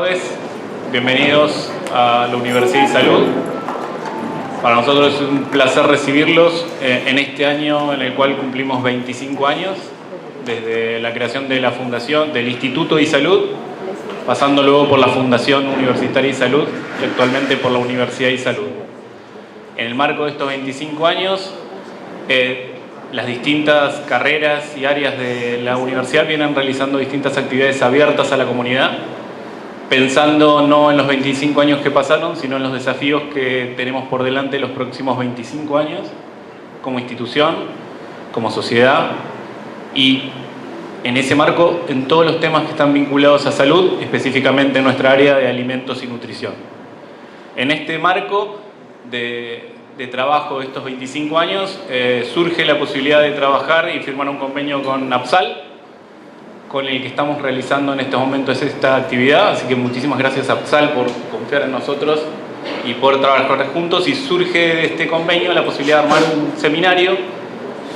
todos, bienvenidos a la Universidad de Salud. Para nosotros es un placer recibirlos en este año en el cual cumplimos 25 años desde la creación de la fundación del Instituto de Salud, pasando luego por la Fundación Universitaria de Salud y actualmente por la Universidad de Salud. En el marco de estos 25 años, las distintas carreras y áreas de la universidad vienen realizando distintas actividades abiertas a la comunidad, pensando no en los 25 años que pasaron, sino en los desafíos que tenemos por delante los próximos 25 años, como institución, como sociedad, y en ese marco, en todos los temas que están vinculados a salud, específicamente en nuestra área de alimentos y nutrición. En este marco de trabajo de estos 25 años, surge la posibilidad de trabajar y firmar un convenio con APSAL, con el que estamos realizando en estos momentos esta actividad, así que muchísimas gracias a APSAL por confiar en nosotros y poder trabajar juntos, y surge de este convenio la posibilidad de armar un seminario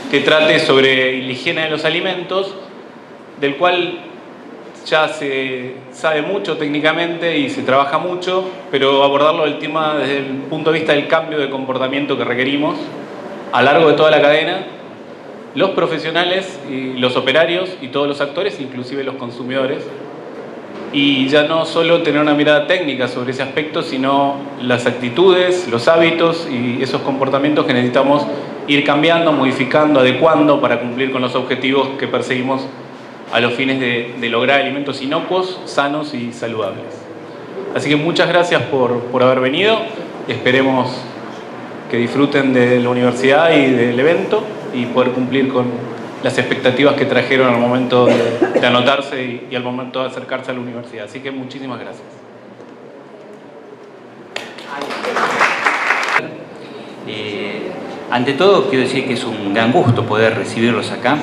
que trate sobre la higiene de los alimentos, del cual ya se sabe mucho técnicamente y se trabaja mucho, pero abordarlo el tema desde el punto de vista del cambio de comportamiento que requerimos a lo largo de toda la cadena, los profesionales y los operarios y todos los actores, inclusive los consumidores, y ya no solo tener una mirada técnica sobre ese aspecto, sino las actitudes, los hábitos y esos comportamientos que necesitamos ir cambiando, modificando, adecuando para cumplir con los objetivos que perseguimos a los fines de lograr alimentos inocuos, sanos y saludables. Así que muchas gracias por haber venido. Esperemos que disfruten de la universidad y del evento y poder cumplir con las expectativas que trajeron al momento de anotarse y al momento de acercarse a la universidad. Así que muchísimas gracias. Ante todo, quiero decir que es un gran gusto poder recibirlos acá.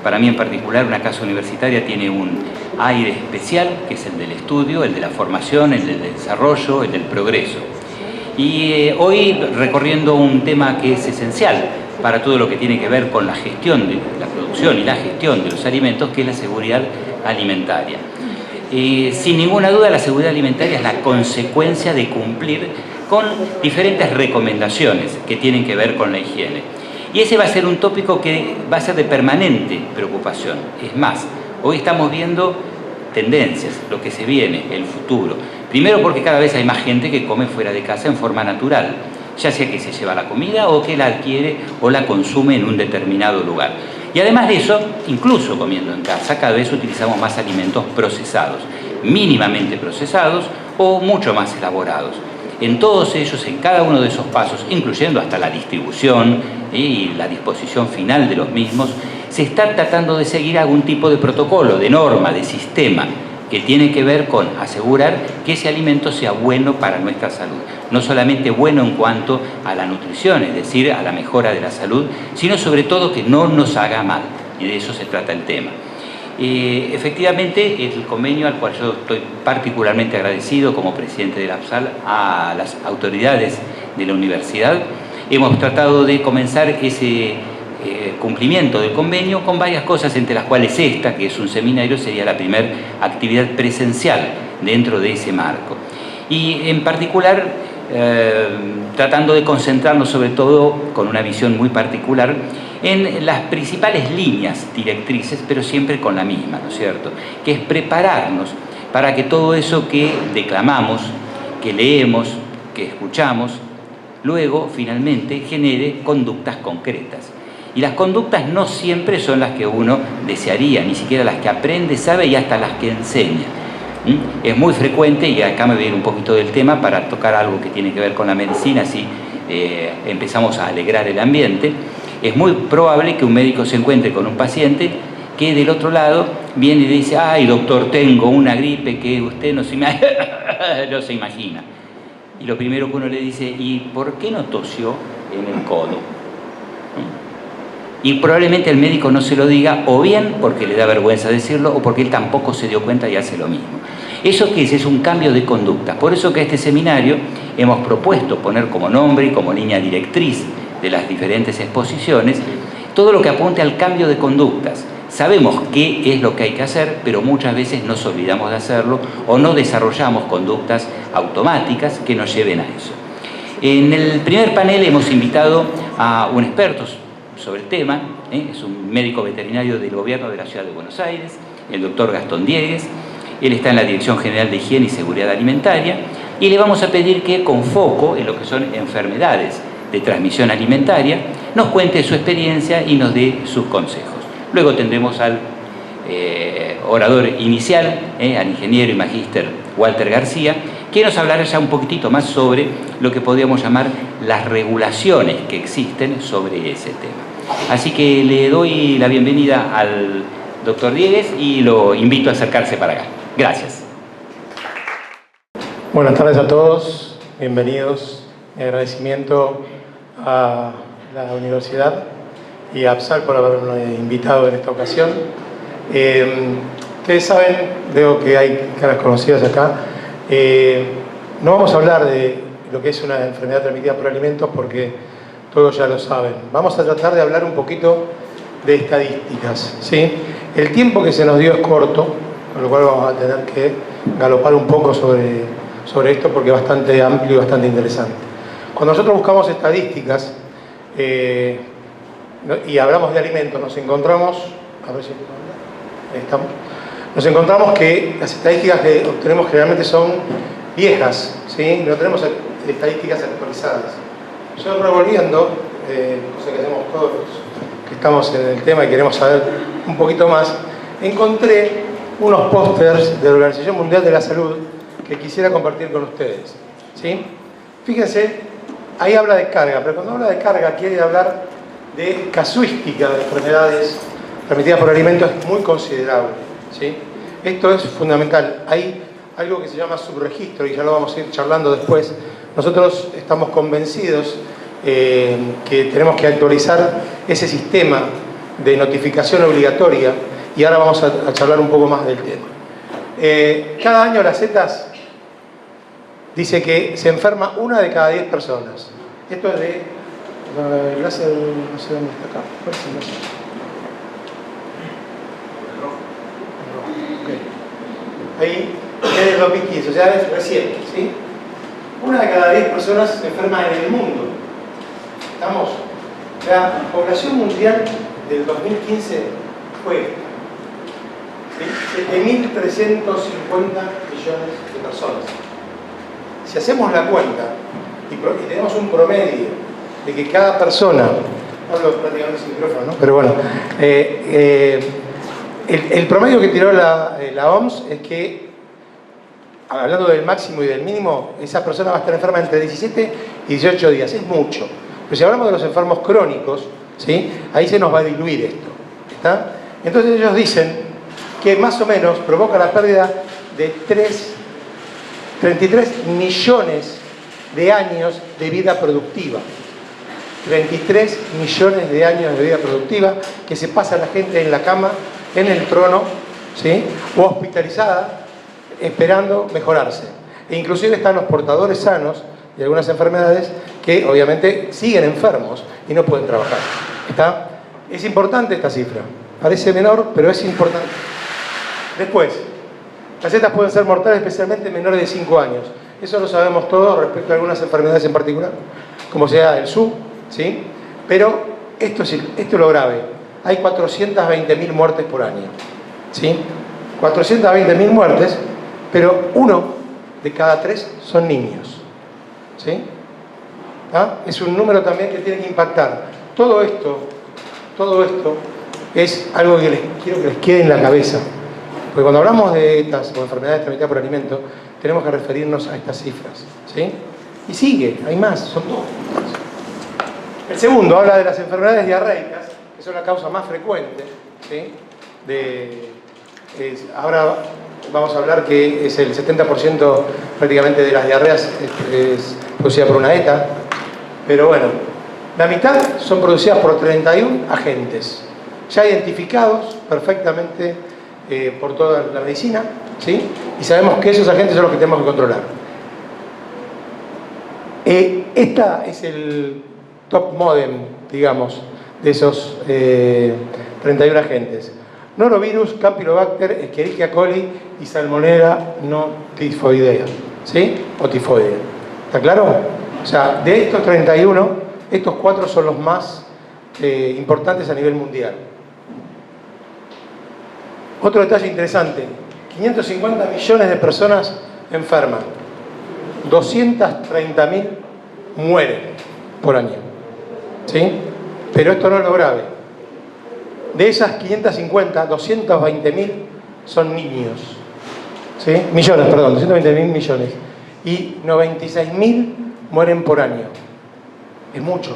Para mí en particular, una casa universitaria tiene un aire especial, que es el del estudio, el de la formación, el del desarrollo, el del progreso. Y hoy recorriendo un tema que es esencial para todo lo que tiene que ver con la gestión de la producción y la gestión de los alimentos, que es la seguridad alimentaria. Sin ninguna duda, la seguridad alimentaria es la consecuencia de cumplir con diferentes recomendaciones que tienen que ver con la higiene. Y ese va a ser un tópico que va a ser de permanente preocupación. Es más, hoy estamos viendo tendencias, lo que se viene, el futuro. Primero porque cada vez hay más gente que come fuera de casa en forma natural, ya sea que se lleva la comida o que la adquiere o la consume en un determinado lugar. Y además de eso, incluso comiendo en casa, cada vez utilizamos más alimentos procesados, mínimamente procesados o mucho más elaborados. En todos ellos, en cada uno de esos pasos, incluyendo hasta la distribución y la disposición final de los mismos, se está tratando de seguir algún tipo de protocolo, de norma, de sistema, que tiene que ver con asegurar que ese alimento sea bueno para nuestra salud. No solamente bueno en cuanto a la nutrición, es decir, a la mejora de la salud, sino sobre todo que no nos haga mal. Y de eso se trata el tema. Efectivamente, el convenio al cual yo estoy particularmente agradecido como presidente de la APSAL a las autoridades de la universidad, hemos tratado de comenzar ese cumplimiento del convenio con varias cosas, entre las cuales esta, que es un seminario, sería la primera actividad presencial dentro de ese marco. Y en particular, tratando de concentrarnos sobre todo con una visión muy particular en las principales líneas directrices, pero siempre con la misma, ¿no es cierto?, que es prepararnos para que todo eso que declamamos, que leemos, que escuchamos, luego finalmente genere conductas concretas. Y las conductas no siempre son las que uno desearía, ni siquiera las que aprende, sabe y hasta las que enseña. Es muy frecuente, y acá me voy a ir un poquito del tema para tocar algo que tiene que ver con la medicina, así empezamos a alegrar el ambiente. Es muy probable que un médico se encuentre con un paciente que del otro lado viene y le dice: ay, doctor, tengo una gripe que usted no se imagina. Y lo primero que uno le dice: ¿y por qué no tosió en el codo? Y probablemente el médico no se lo diga, o bien porque le da vergüenza decirlo, o porque él tampoco se dio cuenta y hace lo mismo. ¿Eso qué es? Es un cambio de conducta. Por eso que este seminario hemos propuesto poner como nombre y como línea directriz de las diferentes exposiciones todo lo que apunte al cambio de conductas, Sabemos qué es lo que hay que hacer, pero muchas veces nos olvidamos de hacerlo o no desarrollamos conductas automáticas que nos lleven a eso. En el primer panel hemos invitado a un experto sobre el tema, es un médico veterinario del gobierno de la Ciudad de Buenos Aires, el doctor Gastón Diegues. Él está en la Dirección General de Higiene y Seguridad Alimentaria y le vamos a pedir que, con foco en lo que son enfermedades de transmisión alimentaria, nos cuente su experiencia y nos dé sus consejos. Luego tendremos al orador inicial, al ingeniero y magíster Walter García, que nos hablará ya un poquitito más sobre lo que podríamos llamar las regulaciones que existen sobre ese tema. Así que le doy la bienvenida al doctor Diegues y lo invito a acercarse para acá. Gracias. Buenas tardes a todos, bienvenidos. Mi agradecimiento a la universidad y a APSAL por haberme invitado en esta ocasión. Ustedes saben, veo que hay caras conocidas acá, no vamos a hablar de lo que es una enfermedad transmitida por alimentos porque todos ya lo saben. Vamos a tratar de hablar un poquito de estadísticas, ¿sí? El tiempo que se nos dio es corto, con lo cual vamos a tener que galopar un poco sobre esto porque es bastante amplio y bastante interesante. Cuando nosotros buscamos estadísticas y hablamos de alimentos, nos encontramos, a ver si ahí estamos, nos encontramos que las estadísticas que obtenemos generalmente son viejas, ¿sí? No tenemos estadísticas actualizadas. Yo revolviendo, cosa que hacemos todos los que estamos en el tema y queremos saber un poquito más, encontré unos pósters de la Organización Mundial de la Salud que quisiera compartir con ustedes, ¿sí? Fíjense, ahí habla de carga, pero cuando habla de carga quiere hablar de casuística de enfermedades transmitidas por alimentos muy considerable, ¿sí? Esto es fundamental. Hay algo que se llama subregistro y ya lo vamos a ir charlando después. Nosotros estamos convencidos que tenemos que actualizar ese sistema de notificación obligatoria y ahora vamos a charlar un poco más del tema. Cada año la CETAS dice que se enferma 1 de cada 10 personas. Esto es de... el láser, no sé dónde está acá. ¿Cuál es el láser? Okay. Ahí es del 2015, o sea, es reciente, ¿sí? 1 de cada 10 personas se enferma en el mundo. ¿Estamos? La población mundial del 2015 fue 7.350 millones de personas. Si hacemos la cuenta y tenemos un promedio de que cada persona, hablo prácticamente sin micrófono, ¿no? Pero bueno, el promedio que tiró la OMS es que, hablando del máximo y del mínimo, esa persona va a estar enferma entre 17 y 18 días, es mucho. Pero si hablamos de los enfermos crónicos, ¿sí? Ahí se nos va a diluir esto, ¿está? Entonces ellos dicen que más o menos provoca la pérdida de 33 millones de años de vida productiva. 33 millones de años de vida productiva que se pasa la gente en la cama, en el trono, ¿sí? O hospitalizada, esperando mejorarse. E inclusive están los portadores sanos de algunas enfermedades que obviamente siguen enfermos y no pueden trabajar. ¿Está? Es importante esta cifra. Parece menor, pero es importante. Después, las setas pueden ser mortales, especialmente en menores de 5 años. Eso lo sabemos todos respecto a algunas enfermedades en particular, como sea el SU, ¿sí? Pero esto es lo grave. Hay 420.000 muertes por año, ¿sí? 420.000 muertes, pero 1 de cada 3 son niños, ¿sí? ¿Ah? Es un número también que tiene que impactar. Todo esto es algo que quiero que les quede en la cabeza. Porque cuando hablamos de estas o enfermedades transmitidas por alimentos, tenemos que referirnos a estas cifras, ¿sí? Y sigue, hay más, son 2. El segundo habla de las enfermedades diarreicas, que son la causa más frecuente, ¿sí? Ahora vamos a hablar que es el 70% prácticamente de las diarreas es producida por una ETA, pero bueno, la mitad son producidas por 31 agentes, ya identificados perfectamente por toda la medicina, ¿sí? Y sabemos que esos agentes son los que tenemos que controlar. Esta es el top modem, digamos, de esos 31 agentes. norovirus, Campylobacter, Escherichia coli y Salmonella no tifoidea, ¿sí? O tifoidea. ¿Está claro? O sea, de estos 31, estos 4 son los más importantes a nivel mundial. Otro detalle interesante, 550 millones de personas enferman, 230.000 mueren por año, ¿sí? Pero esto no es lo grave. De esas 550, 220.000 son niños, ¿sí? Millones, perdón, 220.000 millones. Y 96.000 mueren por año. Es mucho.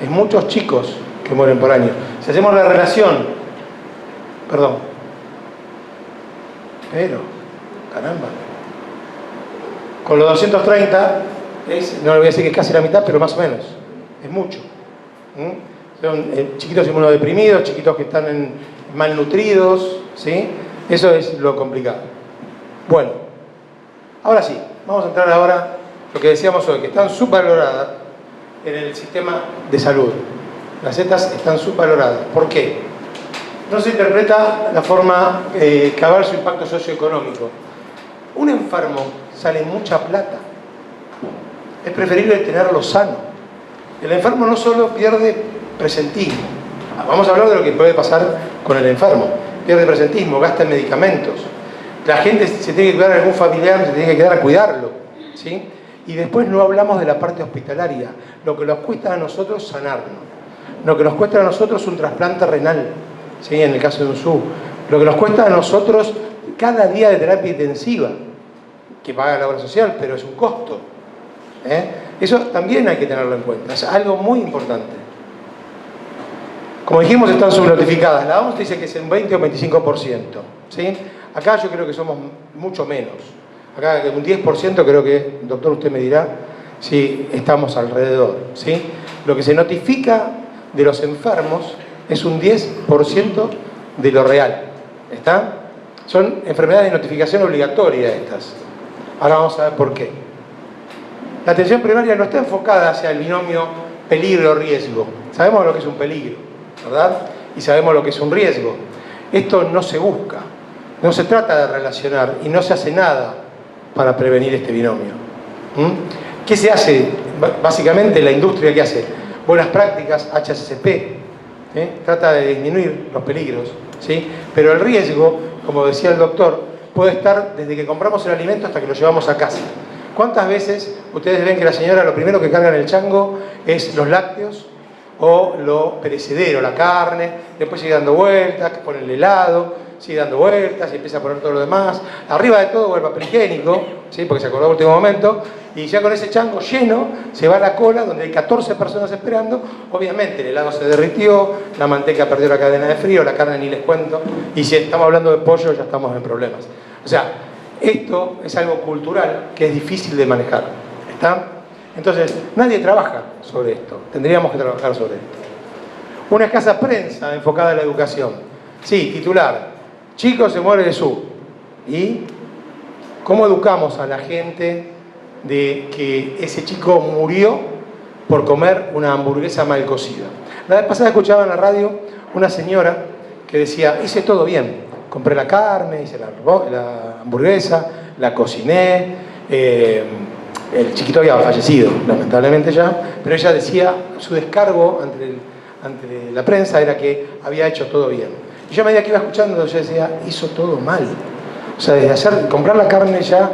Es muchos chicos que mueren por año. Si hacemos la relación, perdón, pero, caramba, con los 230, no le voy a decir que es casi la mitad, pero más o menos, es mucho. Son chiquitos inmunodeprimidos, chiquitos que están malnutridos, ¿sí? Eso es lo complicado. Bueno, ahora sí, vamos a entrar ahora lo que decíamos hoy, que están subvaloradas en el sistema de salud. Las setas están subvaloradas. ¿Por qué? No se interpreta la forma cabal su impacto socioeconómico. Un enfermo sale mucha plata. Es preferible tenerlo sano. El enfermo no solo pierde presentismo. Vamos a hablar de lo que puede pasar con el enfermo. Pierde presentismo, gasta en medicamentos. La gente se tiene que cuidar de algún familiar, se tiene que quedar a cuidarlo, ¿sí? Y después no hablamos de la parte hospitalaria, lo que nos cuesta a nosotros sanarnos, lo que nos cuesta a nosotros un trasplante renal, ¿sí? En el caso de un SUB, lo que nos cuesta a nosotros cada día de terapia intensiva, que paga la obra social, pero es un costo. Eso también hay que tenerlo en cuenta, es algo muy importante. Como dijimos, están subnotificadas. La OMS dice que es un 20 o 25%, ¿sí? Acá yo creo que somos mucho menos. Acá un 10% creo que, doctor, usted me dirá si estamos alrededor, ¿sí? Lo que se notifica de los enfermos es un 10% de lo real. ¿Está? Son enfermedades de notificación obligatoria estas. Ahora vamos a ver por qué. La atención primaria no está enfocada hacia el binomio peligro-riesgo. Sabemos lo que es un peligro, ¿verdad? Y sabemos lo que es un riesgo. Esto no se busca. No se trata de relacionar y no se hace nada para prevenir este binomio. ¿Qué se hace? Básicamente la industria, ¿qué hace? Buenas prácticas, HACCP, trata de disminuir los peligros, ¿sí? Pero el riesgo, como decía el doctor, puede estar desde que compramos el alimento hasta que lo llevamos a casa. ¿Cuántas veces ustedes ven que la señora lo primero que carga en el chango es los lácteos o lo perecedero, la carne, después sigue dando vueltas, pone el helado, sigue dando vueltas y empieza a poner todo lo demás, arriba de todo el papel higiénico, ¿sí? Porque se acordó al último momento, y ya con ese chango lleno se va a la cola donde hay 14 personas esperando. Obviamente el helado se derritió, la manteca perdió la cadena de frío, la carne ni les cuento, y si estamos hablando de pollo ya estamos en problemas. O sea, esto es algo cultural que es difícil de manejar, ¿está? Entonces, nadie trabaja sobre esto, tendríamos que trabajar sobre esto. Una escasa prensa enfocada en la educación. Sí, titular, chico se muere de SUB. ¿Y cómo educamos a la gente de que ese chico murió por comer una hamburguesa mal cocida? La vez pasada escuchaba en la radio una señora que decía, hice todo bien, compré la carne, hice la hamburguesa, la cociné, el chiquito había fallecido, lamentablemente ya, pero ella decía, su descargo ante la prensa era que había hecho todo bien. Y yo a medida que iba escuchando, yo decía, hizo todo mal. O sea, desde comprar la carne ya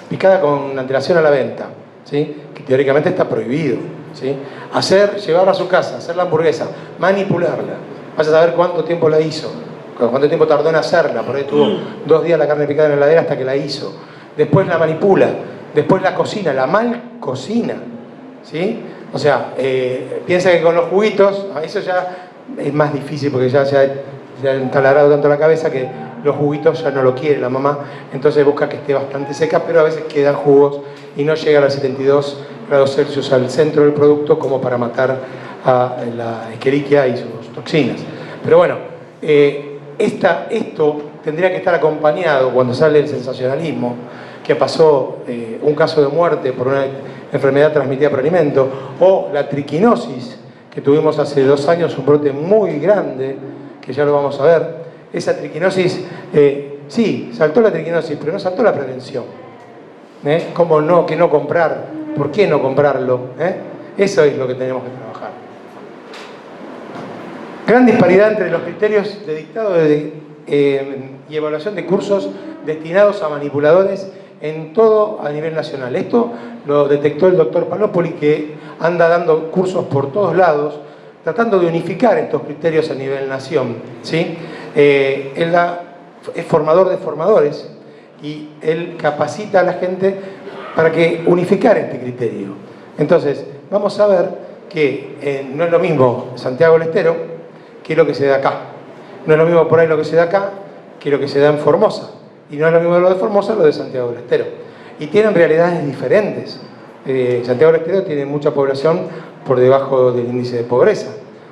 picada con antelación a la venta, ¿sí? Que teóricamente está prohibido, ¿sí? Llevarla a su casa, hacer la hamburguesa, manipularla. Vas a saber cuánto tiempo la hizo, cuánto tiempo tardó en hacerla. Por ahí tuvo 2 días la carne picada en la heladera hasta que la hizo. Después la manipula, después la cocina, la mal cocina, ¿sí? O sea, piensa que con los juguitos, eso ya es más difícil porque ya se ha entaladrado tanto la cabeza que los juguitos ya no lo quiere la mamá, entonces busca que esté bastante seca, pero a veces quedan jugos y no llega a los 72 grados Celsius al centro del producto como para matar a la Escherichia y sus toxinas. Pero bueno, esto tendría que estar acompañado cuando sale el sensacionalismo, que pasó un caso de muerte por una enfermedad transmitida por alimento, o la triquinosis, que tuvimos hace 2 años, un brote muy grande, que ya lo vamos a ver. Esa triquinosis, sí, saltó la triquinosis, pero no saltó la prevención. ¿Cómo no? ¿Qué no comprar? ¿Por qué no comprarlo? Eso es lo que tenemos que trabajar. Gran disparidad entre los criterios de dictado y evaluación de cursos destinados a manipuladores en todo a nivel nacional. Esto lo detectó el doctor Palópoli, que anda dando cursos por todos lados, tratando de unificar estos criterios a nivel nación, ¿sí? Él es formador de formadores y él capacita a la gente para que unificar este criterio. Entonces, vamos a ver que no es lo mismo Santiago del Estero que lo que se da acá. No es lo mismo por ahí lo que se da acá que lo que se da en Formosa. Y no es lo mismo lo de Formosa lo de Santiago del Estero. Y tienen realidades diferentes. Santiago del Estero tiene mucha población por debajo del índice de pobreza.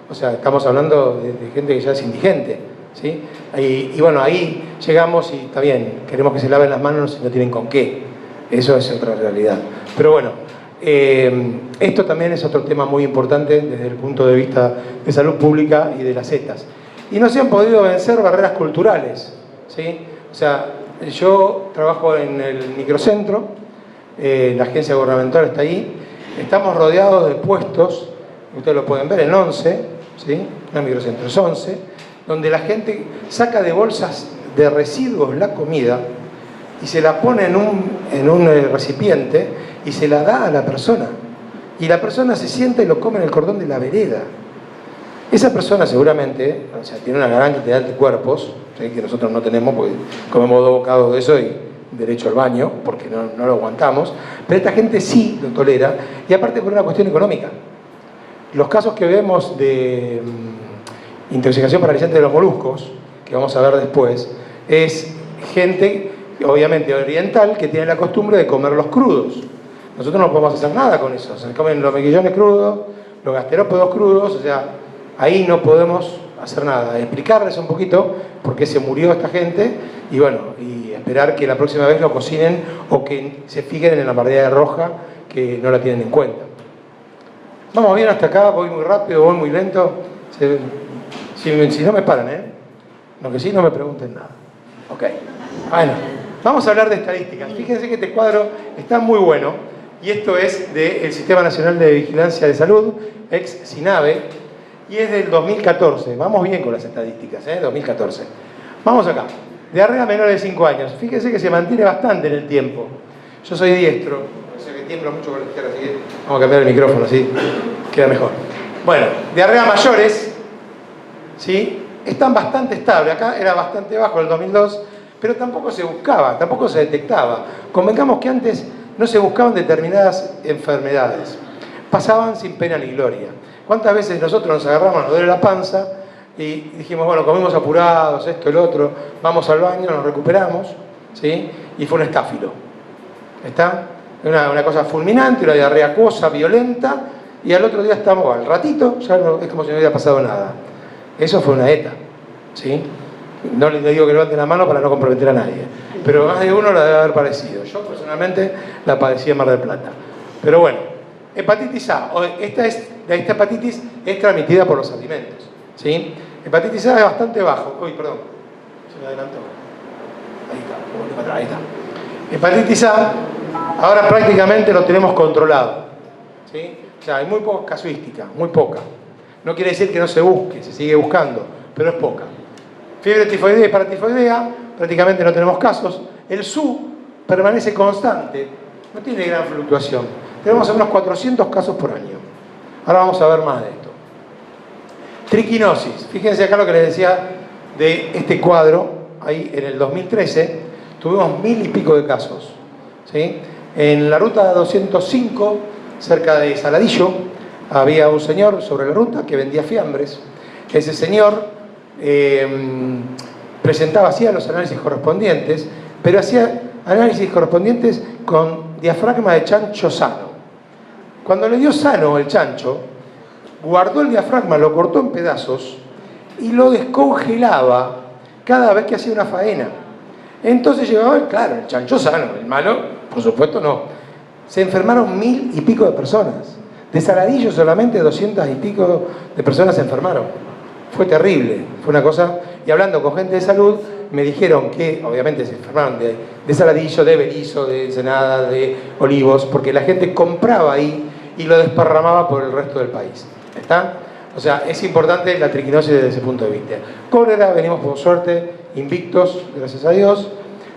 O sea, estamos hablando de gente que ya es indigente, ¿sí? Y bueno, ahí llegamos y está bien, queremos que se laven las manos y no tienen con qué. Eso es otra realidad. Pero bueno, esto también es otro tema muy importante desde el punto de vista de salud pública y de las ETAs. Y no se han podido vencer barreras culturales, ¿sí? O sea, yo trabajo en el microcentro, la agencia gubernamental está ahí, estamos rodeados de puestos, ustedes lo pueden ver, en 11, ¿sí? No, microcentro, es 11, donde la gente saca de bolsas de residuos la comida y se la pone en un recipiente y se la da a la persona. Y la persona se sienta y lo come en el cordón de la vereda. Esa persona seguramente, o sea, tiene una gran cantidad de anticuerpos, ¿sí? Que nosotros no tenemos porque comemos 2 bocados de eso y derecho al baño, porque no lo aguantamos, pero esta gente sí lo tolera, y aparte por una cuestión económica. Los casos que vemos de intoxicación paralizante de los moluscos, que vamos a ver después, es gente, obviamente oriental, que tiene la costumbre de comerlos crudos. Nosotros no podemos hacer nada con eso. Se comen los mejillones crudos, los gasterópodos crudos, o sea, ahí no podemos hacer nada. Explicarles un poquito por qué se murió esta gente y bueno, y esperar que la próxima vez lo cocinen o que se fijen en la parrilla roja, que no la tienen en cuenta. Vamos bien hasta acá, voy muy rápido, voy muy lento. Si no me paran, Lo que sí, no me pregunten nada. Ok. Bueno, vamos a hablar de estadísticas. Fíjense que este cuadro está muy bueno. Y esto es del Sistema Nacional de Vigilancia de Salud, ex SINAVE, y es del 2014. Vamos bien con las estadísticas, 2014. Vamos acá. Diarrea menor de 5 años. Fíjense que se mantiene bastante en el tiempo. Yo soy diestro, o sea que tiemblo mucho con la izquierda, así que vamos a cambiar el micrófono, así queda mejor. Bueno, diarrea mayores, ¿sí? Están bastante estables. Acá era bastante bajo en el 2002, pero tampoco se buscaba, tampoco se detectaba. Convengamos que antes no se buscaban determinadas enfermedades. Pasaban sin pena ni gloria. ¿Cuántas veces nosotros nos agarramos, nos duele la panza y dijimos, bueno, comimos apurados, esto, el otro, vamos al baño, nos recuperamos, ¿sí? Y fue un estáfilo. ¿Está? Una cosa fulminante, una diarrea acuosa, violenta, y al otro día estamos, al ratito, ya no, es como si no hubiera pasado nada. Eso fue una ETA, ¿sí? No les digo que levanten la mano para no comprometer a nadie, pero más de uno la debe haber padecido. Yo personalmente la padecí en Mar del Plata. Pero bueno, hepatitis A. Esta hepatitis es transmitida por los alimentos, ¿sí? Hepatitis A es bastante bajo. Uy, perdón, se me adelantó. Ahí está. Hepatitis A, ahora prácticamente lo tenemos controlado, ¿sí? O sea, hay muy poca casuística, muy poca. No quiere decir que no se busque, se sigue buscando, pero es poca. Fiebre tifoidea y paratifoidea, prácticamente no tenemos casos. El SU permanece constante, no tiene gran fluctuación. Tenemos unos 400 casos por año. Ahora vamos a ver más de esto. Triquinosis. Fíjense acá lo que les decía de este cuadro. Ahí en el 2013 tuvimos 1000 y pico de casos, ¿sí? En la ruta 205, cerca de Saladillo, había un señor sobre la ruta que vendía fiambres. Ese señor hacía los análisis correspondientes, pero hacía análisis correspondientes con diafragma de chancho sano. Cuando le dio sano el chancho, guardó el diafragma, lo cortó en pedazos y lo descongelaba cada vez que hacía una faena. Entonces llegaba, claro, el chancho sano, el malo, por supuesto no. Se enfermaron 1000 y pico de personas. De Saladillo solamente 200 y pico de personas se enfermaron. Fue terrible, fue una cosa... Y hablando con gente de salud, me dijeron que, obviamente, se enfermaron de Saladillo, de Berisso, de Ensenada, de Olivos, porque la gente compraba ahí y lo desparramaba por el resto del país. ¿Está? O sea, es importante la triquinosis desde ese punto de vista. Cólera, venimos por suerte invictos, gracias a Dios,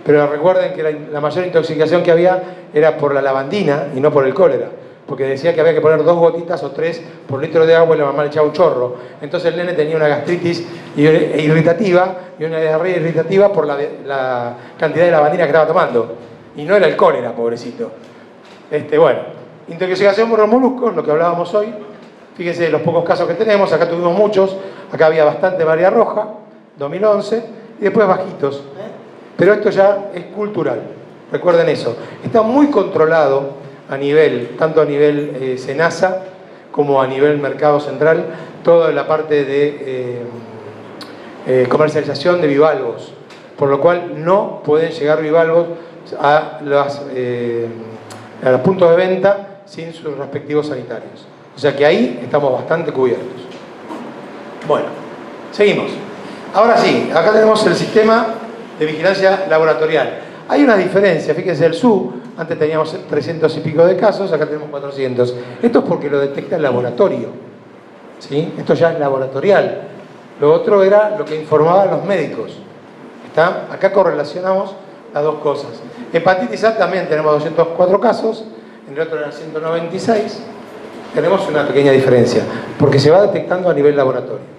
pero recuerden que la mayor intoxicación que había era por la lavandina y no por el cólera, porque decía que había que poner 2 gotitas o 3 por litro de agua y la mamá le echaba un chorro. Entonces el nene tenía una gastritis irritativa y una diarrea irritativa por la cantidad de lavandina que estaba tomando. Y no era el cólera, pobrecito. Bueno, intoxicación por los moluscos, lo que hablábamos hoy. Fíjense los pocos casos que tenemos, acá tuvimos muchos, acá había bastante María Roja, 2011, y después bajitos. Pero esto ya es cultural, recuerden eso. Está muy controlado a nivel, tanto a nivel SENASA como a nivel Mercado Central, toda la parte de comercialización de bivalvos, por lo cual no pueden llegar bivalvos a los puntos de venta sin sus respectivos sanitarios. O sea que ahí estamos bastante cubiertos. Bueno, seguimos. Ahora sí, acá tenemos el sistema de vigilancia laboratorial. Hay una diferencia, fíjense, el SU, antes teníamos 300 y pico de casos, acá tenemos 400. Esto es porque lo detecta el laboratorio, ¿sí? Esto ya es laboratorial. Lo otro era lo que informaban los médicos. ¿Está? Acá correlacionamos las dos cosas. Hepatitis A también tenemos 204 casos, en el otro eran 196. Tenemos una pequeña diferencia, porque se va detectando a nivel laboratorio.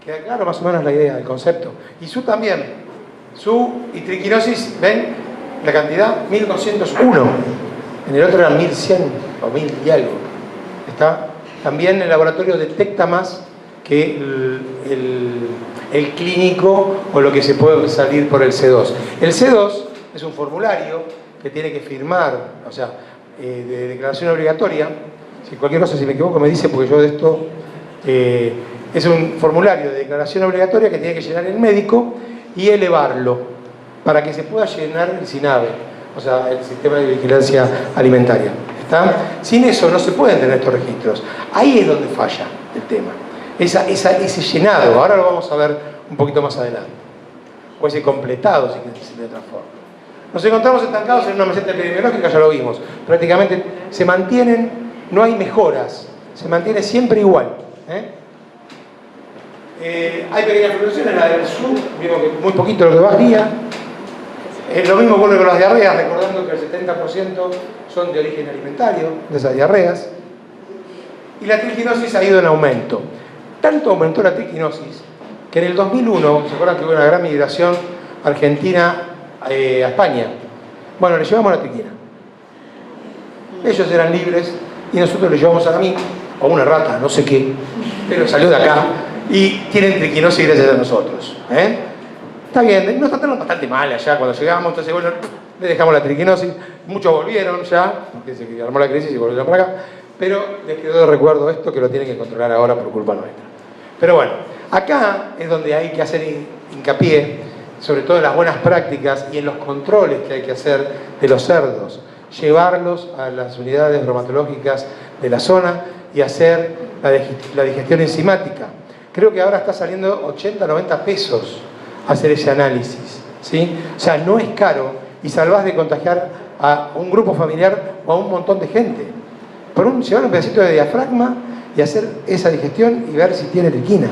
Queda claro más o menos la idea, el concepto. Y SU también. SU y triquinosis, ¿ven? La cantidad, 1201. En el otro eran 1100 o 1000 y algo. ¿Está? También el laboratorio detecta más que el clínico o lo que se puede salir por el C2. El C2 es un formulario que tiene que firmar, o sea, de declaración obligatoria. Si cualquier cosa, si me equivoco, me dice, porque yo de esto... es un formulario de declaración obligatoria que tiene que llenar el médico y elevarlo para que se pueda llenar el SINAVE, o sea, el Sistema de Vigilancia Alimentaria. ¿Está? Sin eso no se pueden tener estos registros. Ahí es donde falla el tema. Ese llenado, ahora lo vamos a ver un poquito más adelante. O ese completado, si se de otra forma. Nos encontramos estancados en una meseta epidemiológica, ya lo vimos. Prácticamente se mantienen, no hay mejoras, se mantiene siempre igual. Hay pequeñas fluctuaciones, la del sur, vimos que muy poquito lo que varía. Lo mismo ocurre con las diarreas, recordando que el 70% son de origen alimentario, de esas diarreas. Y la triquinosis ha ido en aumento. Tanto aumentó la triquinosis que en el 2001, ¿se acuerdan que hubo una gran migración argentina a España? Bueno, le llevamos la triquina. Ellos eran libres y nosotros le llevamos a mí, o una rata, no sé qué, pero salió de acá y tienen triquinosis gracias a nosotros. Está bien, nos trataron bastante mal allá cuando llegamos, entonces bueno, le dejamos la triquinosis, muchos volvieron ya, porque se armó la crisis y volvieron para acá, pero les quedó de recuerdo esto que lo tienen que controlar ahora por culpa nuestra. Pero bueno, acá es donde hay que hacer hincapié, sobre todo en las buenas prácticas y en los controles que hay que hacer de los cerdos, llevarlos a las unidades bromatológicas de la zona y hacer la digestión enzimática. Creo que ahora está saliendo 80, 90 pesos hacer ese análisis, ¿sí? O sea, no es caro y salvás de contagiar a un grupo familiar o a un montón de gente. Llevar un pedacito de diafragma y hacer esa digestión y ver si tiene triquina,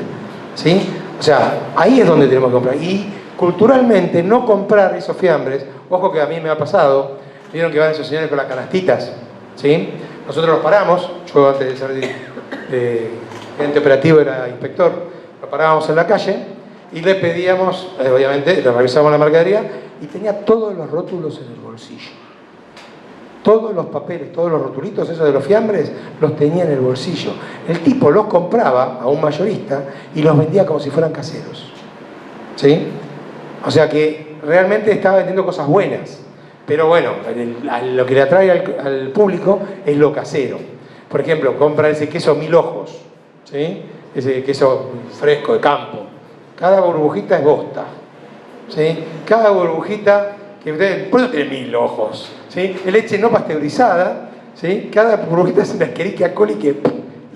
¿sí? O sea, ahí es donde tenemos que comprar. Y culturalmente no comprar esos fiambres, ojo que a mí me ha pasado, vieron que van esos señores con las canastitas, ¿sí? Nosotros los paramos, yo antes de ser gerente operativo era inspector, lo parábamos en la calle y le pedíamos, obviamente, le revisábamos la mercadería y tenía todos los rótulos en el bolsillo. Todos los papeles, todos los rotulitos esos de los fiambres, los tenía en el bolsillo. El tipo los compraba a un mayorista y los vendía como si fueran caseros, ¿sí? O sea que realmente estaba vendiendo cosas buenas. Pero bueno, lo que le atrae al público es lo casero. Por ejemplo, compra ese queso 1000 ojos, ¿sí? Ese queso fresco de campo. Cada burbujita es bosta, ¿sí? Cada burbujita, por eso tiene 1000 ojos, ¿sí? Es leche no pasteurizada, ¿sí? Cada burbujita es una Escherichia coli que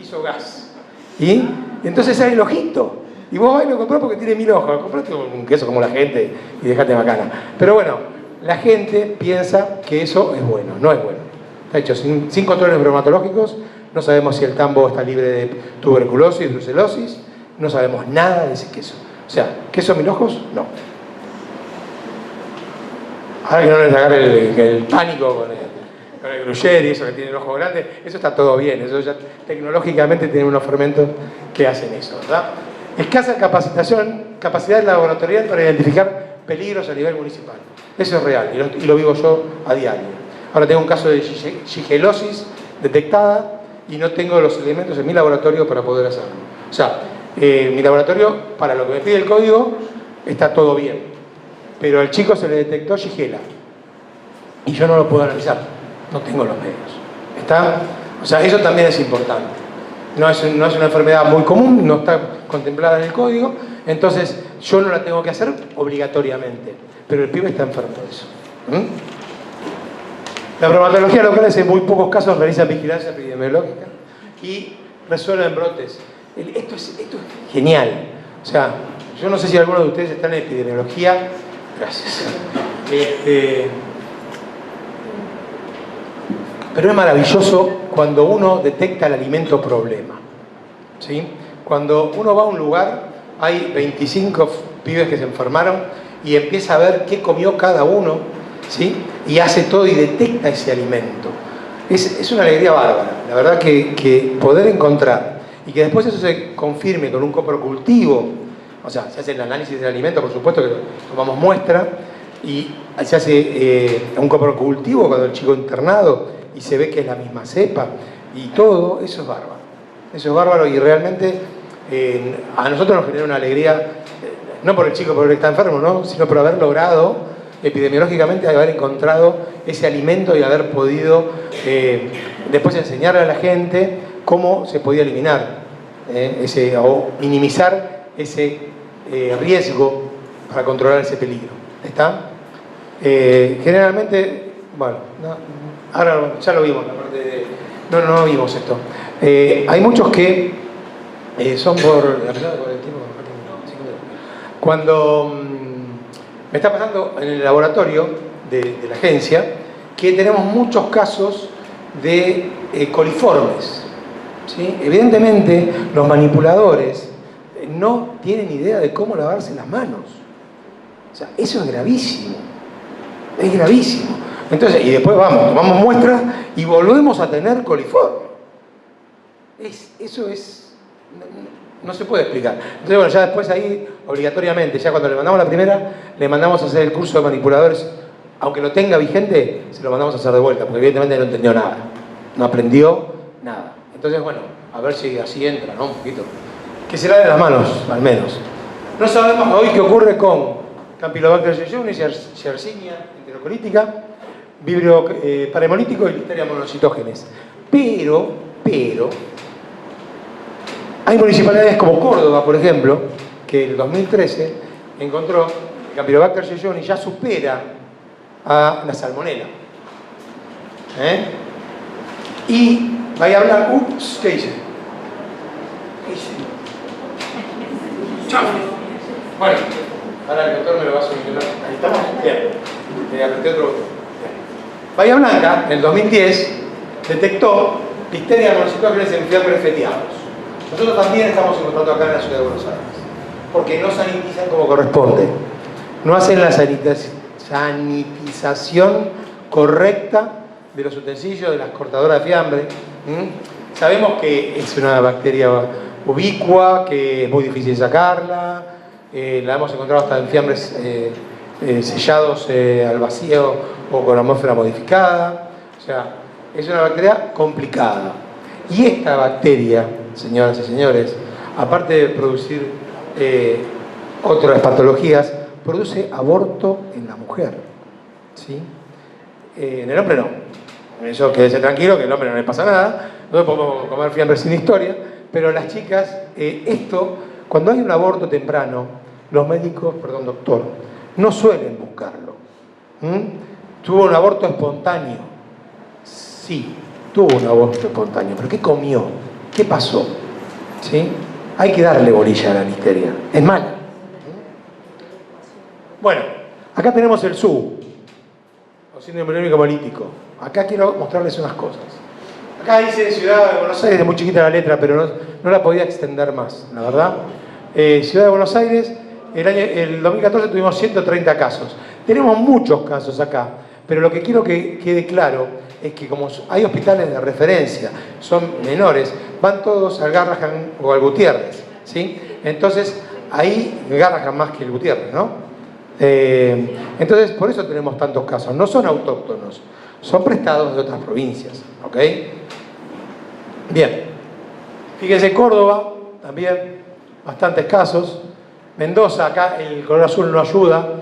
hizo gas. Y entonces sale el ojito. Y vos vas y lo comprás porque tiene 1000 ojos. Comprate un queso como la gente y dejate bacana. Pero bueno, la gente piensa que eso es bueno. No es bueno. Está hecho sin controles bromatológicos. No sabemos si el tambo está libre de tuberculosis, brucelosis. No sabemos nada de ese queso. O sea, ¿queso 1000 ojos? No. Ahora que no les agarre el pánico con el gruyere y eso que tiene el ojo grande, eso está todo bien. Eso ya tecnológicamente tienen unos fermentos que hacen eso, ¿verdad? Escasa capacidad laboratorial para identificar peligros a nivel municipal. Eso es real y lo vivo yo a diario. Ahora tengo un caso de shigellosis detectada y no tengo los elementos en mi laboratorio para poder hacerlo. O sea, mi laboratorio, para lo que me pide el código, está todo bien. Pero al chico se le detectó Shigella y yo no lo puedo analizar. No tengo los medios. ¿Está? O sea, eso también es importante. No es una enfermedad muy común, no está contemplada en el código, entonces yo no la tengo que hacer obligatoriamente. Pero el pibe está enfermo de eso. La bromatología local en muy pocos casos realiza vigilancia epidemiológica y resuelven brotes. Esto es genial. O sea, yo no sé si alguno de ustedes está en epidemiología. Gracias. Pero es maravilloso cuando uno detecta el alimento problema. ¿Sí? Cuando uno va a un lugar, hay 25 pibes que se enfermaron y empieza a ver qué comió cada uno, ¿sí? Y hace todo y detecta ese alimento. Es una alegría bárbara. La verdad que poder encontrar y que después eso se confirme con un coprocultivo, o sea, se hace el análisis del alimento, por supuesto que tomamos muestra, y se hace un coprocultivo cuando el chico internado y se ve que es la misma cepa y todo, eso es bárbaro. Eso es bárbaro y realmente a nosotros nos genera una alegría, no por el chico porque está enfermo, ¿no? Sino por haber logrado epidemiológicamente haber encontrado ese alimento y haber podido después enseñarle a la gente cómo se podía eliminar o minimizar ese riesgo para controlar ese peligro. ¿Está? Generalmente, bueno, ahora ya lo vimos, la parte de... No vimos esto. Hay muchos que son por... Cuando me está pasando en el laboratorio de la agencia que tenemos muchos casos de coliformes, ¿sí? Evidentemente los manipuladores no tienen idea de cómo lavarse las manos. O sea, eso es gravísimo. Es gravísimo. Entonces, y después tomamos muestras y volvemos a tener coliforme. Eso es... No se puede explicar. Entonces, bueno, ya después ahí, obligatoriamente, ya cuando le mandamos la primera, le mandamos a hacer el curso de manipuladores. Aunque lo tenga vigente, se lo mandamos a hacer de vuelta, porque evidentemente no entendió nada. No aprendió nada. Entonces, bueno, a ver si así entra, ¿no? Un poquito. Que se lave las manos, al menos. No sabemos hoy qué ocurre con Campylobacter jejuni, Yersinia enterocolítica, Vibrio parahemolítico y Listeria monocitógenes. Pero, hay municipalidades como Córdoba, por ejemplo, que en el 2013 encontró que Campylobacter jejuni ya supera a la salmonela. Y vaya a hablar, ups, ¿qué hice? Bueno, ahora el doctor me lo va a solucionar. Ahí estamos. Bien. Apreté otro botón. Bahía Blanca, en el 2010, detectó Listeria monocitógenes en fiambres fetiados. Nosotros también estamos encontrando acá en la ciudad de Buenos Aires, porque no sanitizan como corresponde. No hacen la sanitización correcta de los utensilios, de las cortadoras de fiambre. Sabemos que es una bacteria ubicua, que es muy difícil sacarla. La hemos encontrado hasta en fiambres sellados al vacío o con atmósfera modificada. O sea, es una bacteria complicada. Y esta bacteria, señoras y señores, aparte de producir otras patologías, produce aborto en la mujer. ¿Sí? En el hombre no. Eso quédese tranquilo, que al hombre no le pasa nada. No podemos comer fiambres sin historia. Pero las chicas, cuando hay un aborto temprano, los médicos, perdón, doctor, no suelen buscarlo. ¿Tuvo un aborto espontáneo? Sí. tuvo un aborto espontáneo, pero ¿qué comió? ¿Qué pasó? ¿Sí? Hay que darle bolilla a la listeria. Es mala. Bueno, acá tenemos el SUB, o síndrome urémico hemolítico. Acá quiero mostrarles unas cosas. Acá dice Ciudad de Buenos Aires, es muy chiquita la letra, pero no la podía extender más, la verdad. Ciudad de Buenos Aires, el 2014 tuvimos 130 casos. Tenemos muchos casos acá, pero lo que quiero que quede claro es que como hay hospitales de referencia, son menores, van todos al Garrahan o al Gutiérrez, ¿sí? Entonces, ahí Garrahan más que el Gutiérrez, ¿no? Entonces, por eso tenemos tantos casos. No son autóctonos, son prestados de otras provincias, ¿ok? Bien. Fíjense, Córdoba, también, bastantes casos. Mendoza, acá el color azul no ayuda. Acá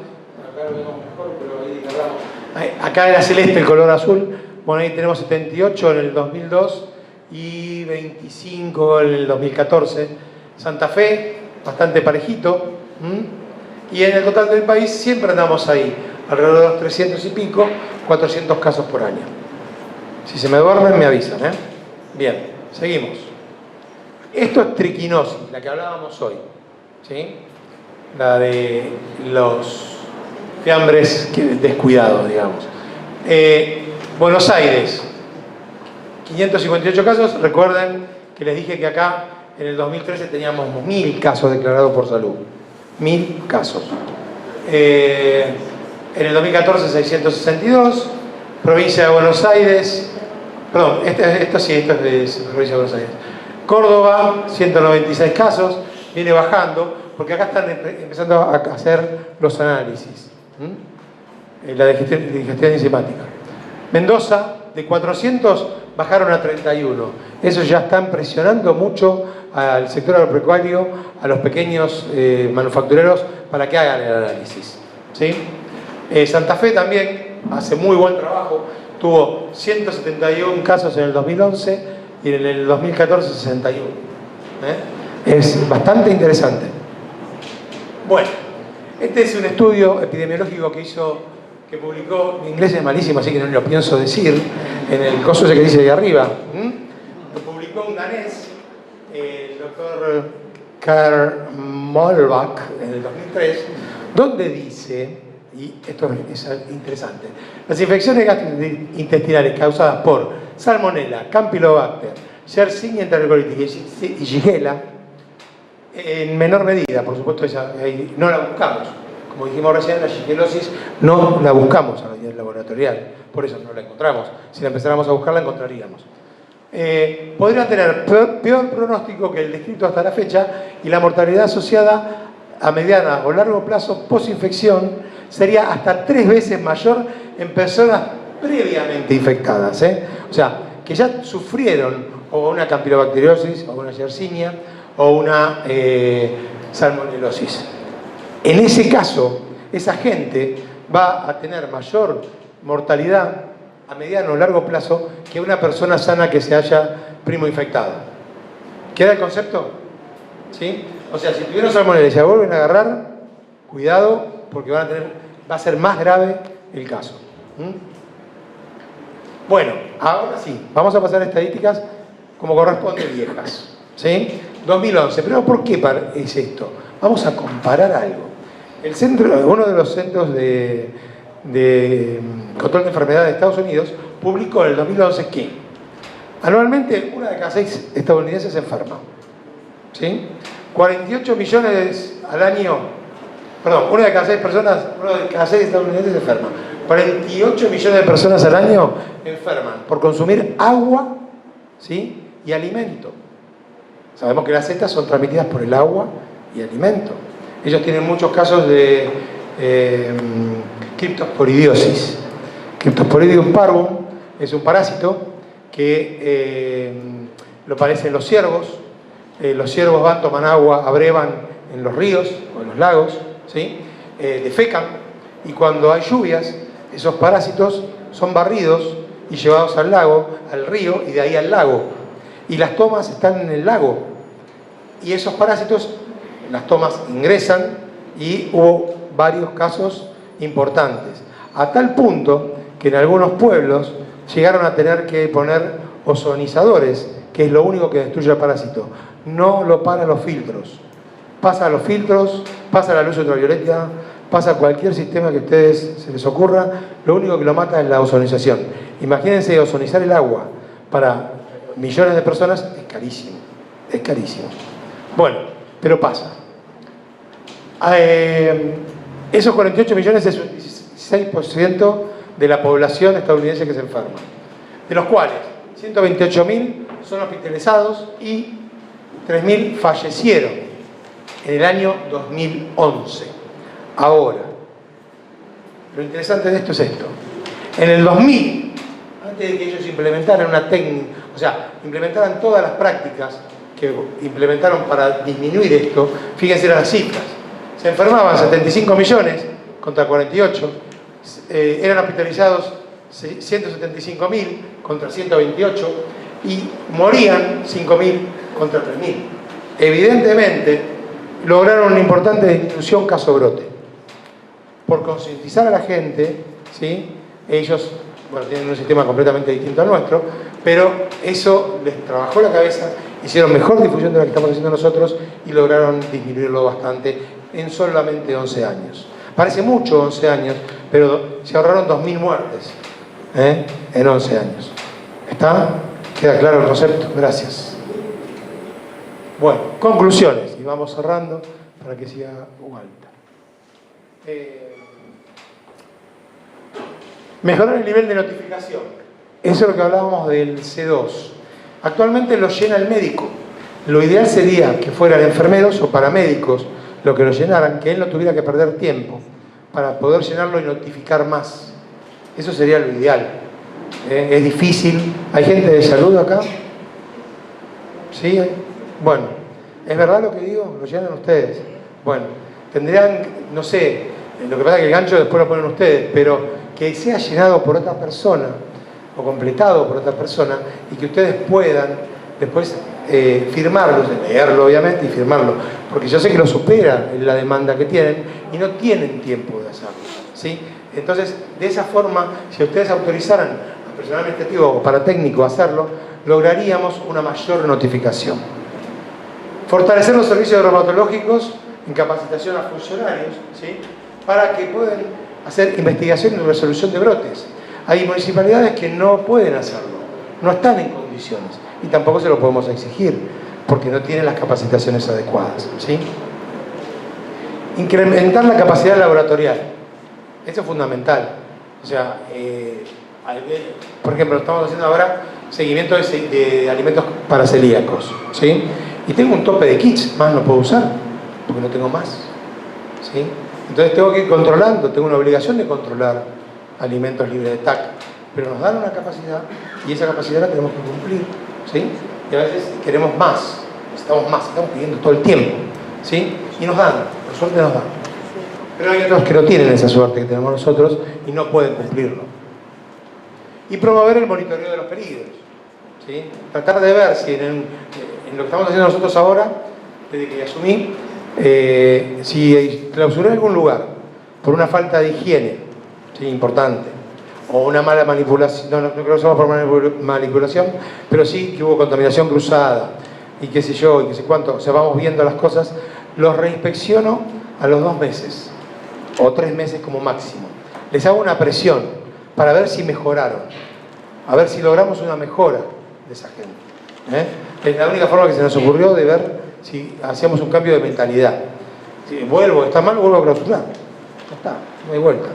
lo vemos mejor, pero ahí acá era celeste el color azul. Bueno, ahí tenemos 78 en el 2002 y 25 en el 2014. Santa Fe, bastante parejito. Y en el total del país siempre andamos ahí, alrededor de los 300 y pico, 400 casos por año. Si se me duermen, me avisan, ¿eh? Bien, seguimos. Esto es triquinosis, la que hablábamos hoy, ¿sí? La de los fiambres descuidados, digamos. Buenos Aires, 558 casos. Recuerden que les dije que acá en el 2013 teníamos 1000 casos declarados por salud. 1000 casos. En el 2014 662. Provincia de Buenos Aires, perdón, esto sí, esto es de Provincia de Buenos Aires. Córdoba, 196 casos, viene bajando, porque acá están empezando a hacer los análisis. La digestión enzimática. Mendoza, de 400 bajaron a 31. Eso ya están presionando mucho al sector agropecuario, a los pequeños manufactureros para que hagan el análisis, ¿sí? Santa Fe también hace muy buen trabajo, tuvo 171 casos en el 2011 y en el 2014 61. Es bastante interesante. Bueno, este es un estudio epidemiológico que publicó, mi inglés es malísimo, así que no lo pienso decir, en el coso ese que dice ahí arriba. Lo publicó un danés, el doctor Karl Mollbach, en el 2003, donde dice, y esto es interesante, las infecciones gastrointestinales causadas por Salmonella, Campylobacter, Yersinia enterocolitis y Shigella, en menor medida, por supuesto, no la buscamos. Como dijimos recién, la shigellosis no la buscamos a nivel laboratorial, por eso no la encontramos. Si la empezáramos a buscar, la encontraríamos. Podrían tener peor pronóstico que el descrito hasta la fecha, y la mortalidad asociada a mediana o largo plazo post-infección sería hasta 3 veces mayor en personas previamente infectadas. O sea, que ya sufrieron o una campylobacteriosis, o una yersinia, o una salmonelosis. En ese caso, esa gente va a tener mayor mortalidad a mediano o largo plazo que una persona sana que se haya primo infectado. ¿Queda el concepto? ¿Sí? O sea, si tuvieron salmonella y se vuelven a agarrar, cuidado, porque va a ser más grave el caso. Bueno, ahora sí, vamos a pasar a estadísticas como corresponde viejas. ¿Sí? 2011, pero ¿por qué es esto? Vamos a comparar algo. Uno de los centros de control de enfermedades de Estados Unidos publicó en el 2011 que anualmente 1 de cada 6 estadounidenses se enferma. ¿Sí? 48 millones al año, perdón, 1 de cada 6 personas, 1 de cada 6 estadounidenses se enferma. 48 millones de personas al año enferman por consumir agua, ¿sí? Y alimento. Sabemos que las setas son transmitidas por el agua y alimento. Ellos tienen muchos casos de criptosporidiosis. Cryptosporidium parvum es un parásito que lo padecen los ciervos. Los ciervos van, toman agua, abrevan en los ríos o en los lagos, ¿sí? Defecan, y cuando hay lluvias, esos parásitos son barridos y llevados al lago, al río, y de ahí al lago. Y las tomas están en el lago. Y esos parásitos, las tomas ingresan, y hubo varios casos importantes. A tal punto que en algunos pueblos llegaron a tener que poner ozonizadores, que es lo único que destruye al parásito. No lo paran los filtros. Pasa a los filtros, pasa a la luz ultravioleta, pasa a cualquier sistema que a ustedes se les ocurra, lo único que lo mata es la ozonización. Imagínense ozonizar el agua para millones de personas, es carísimo, es carísimo. Bueno, pero pasa. Esos 48 millones es un 16% de la población estadounidense que se enferma, de los cuales 128.000 son hospitalizados y 3.000 fallecieron en el año 2011. Ahora, lo interesante de esto es esto. En el 2000, antes de que ellos implementaran una técnica, o sea, implementaran todas las prácticas que implementaron para disminuir esto, fíjense las cifras. Se enfermaban 75 millones contra 48, eran hospitalizados 175.000 contra 128 y morían 5.000 contra 3.000. Evidentemente, lograron una importante disminución caso-brote. Por concientizar a la gente, ¿sí? Ellos, bueno, tienen un sistema completamente distinto al nuestro, pero eso les trabajó la cabeza, hicieron mejor difusión de la que estamos haciendo nosotros y lograron disminuirlo bastante en solamente 11 años. Parece mucho 11 años, pero se ahorraron 2.000 muertes en 11 años. ¿Está? ¿Queda claro el concepto? Gracias. Bueno, conclusiones, y vamos cerrando para que siga Walter. Mejorar el nivel de notificación. Eso es lo que hablábamos del C2. Actualmente lo llena el médico. Lo ideal sería que fueran enfermeros o paramédicos lo que lo llenaran, que él no tuviera que perder tiempo para poder llenarlo y notificar más. Eso sería lo ideal. Es difícil. ¿Hay gente de salud acá? ¿Sí? Bueno, ¿es verdad lo que digo? ¿Lo llenan ustedes? Bueno, tendrían, no sé, lo que pasa es que el gancho después lo ponen ustedes, pero que sea llenado por otra persona o completado por otra persona y que ustedes puedan después firmarlo, leerlo obviamente y firmarlo, porque yo sé que lo supera la demanda que tienen y no tienen tiempo de hacerlo, ¿sí? Entonces, de esa forma, si ustedes autorizaran a personal administrativo o paratécnico a hacerlo, lograríamos una mayor notificación. Fortalecer los servicios reumatológicos en capacitación a funcionarios, ¿sí? Para que puedan hacer investigación y resolución de brotes. Hay municipalidades que no pueden hacerlo, no están en condiciones y tampoco se lo podemos exigir porque no tienen las capacitaciones adecuadas, ¿sí? Incrementar la capacidad laboratorial, eso es fundamental. O sea, por ejemplo, estamos haciendo ahora seguimiento de alimentos para celíacos, ¿sí? Y tengo un tope de kits, más no puedo usar porque no tengo más, ¿sí? Entonces tengo que ir controlando, tengo una obligación de controlar alimentos libres de TAC, pero nos dan una capacidad y esa capacidad la tenemos que cumplir, ¿sí? Y a veces queremos más, estamos pidiendo todo el tiempo, ¿sí? Y nos dan, por suerte nos dan. Pero hay otros que no tienen esa suerte que tenemos nosotros y no pueden cumplirlo. Y promover el monitoreo de los peligros, ¿sí? Tratar de ver si en lo que estamos haciendo nosotros ahora, desde que asumí, si clausuré algún lugar por una falta de higiene, ¿sí? Importante, o una mala manipulación, no creo que sea por manipulación, pero sí que hubo contaminación cruzada y qué sé yo, y qué sé cuánto, o sea, vamos viendo las cosas, los reinspecciono a los 2 meses o 3 meses como máximo. Les hago una presión para ver si mejoraron, a ver si logramos una mejora de esa gente. Es la única forma que se nos ocurrió de ver si hacíamos un cambio de mentalidad. Si vuelvo, está mal, vuelvo a clausurar. Ya está, no hay vuelta.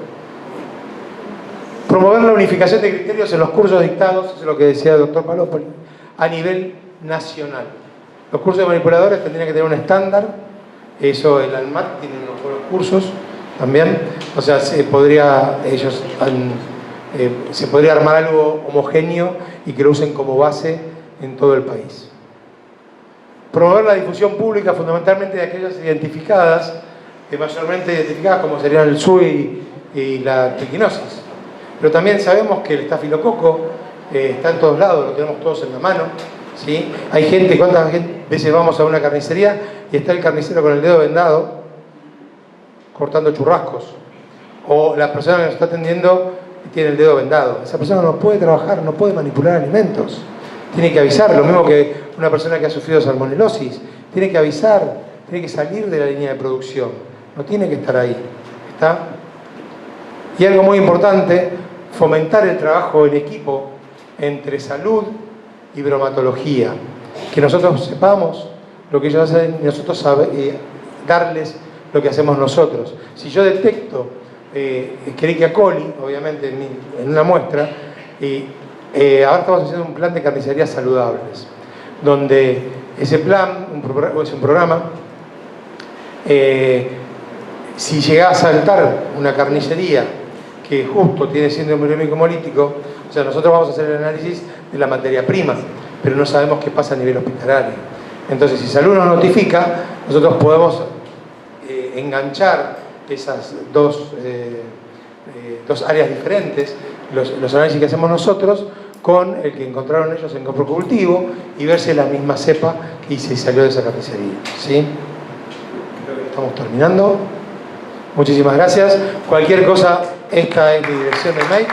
Promover la unificación de criterios en los cursos dictados, eso es lo que decía el doctor Palópoli, a nivel nacional. Los cursos de manipuladores tendrían que tener un estándar, eso el ANMAT tiene unos buenos cursos también, o sea, se podría armar algo homogéneo y que lo usen como base en todo el país. Promover la difusión pública fundamentalmente de aquellas identificadas, mayormente identificadas como serían el SUI y la triquinosis. Pero también sabemos que el estafilococo está en todos lados, lo tenemos todos en la mano, ¿sí? Hay gente, ¿cuántas veces vamos a una carnicería y está el carnicero con el dedo vendado cortando churrascos? O la persona que nos está atendiendo tiene el dedo vendado. Esa persona no puede trabajar, no puede manipular alimentos. tiene que avisar, lo mismo que una persona que ha sufrido salmonelosis, tiene que avisar, tiene que salir de la línea de producción, no tiene que estar ahí, ¿está? Y algo muy importante, fomentar el trabajo en equipo entre salud y bromatología, que nosotros sepamos lo que ellos hacen y nosotros darles lo que hacemos nosotros. Si yo detecto Escherichia coli, obviamente en una muestra, ahora estamos haciendo un plan de carnicerías saludables, donde ese plan es un programa, si llega a saltar una carnicería que justo tiene síndrome urémico hemolítico, o sea, nosotros vamos a hacer el análisis de la materia prima, pero no sabemos qué pasa a nivel hospitalario. Entonces, si Salud nos notifica, nosotros podemos enganchar esas dos áreas diferentes, los análisis que hacemos nosotros, con el que encontraron ellos en campo cultivo y ver si es la misma cepa y si salió de esa carnicería. ¿Sí? Creo que estamos terminando. Muchísimas gracias. Cualquier cosa, esta es mi dirección de mail.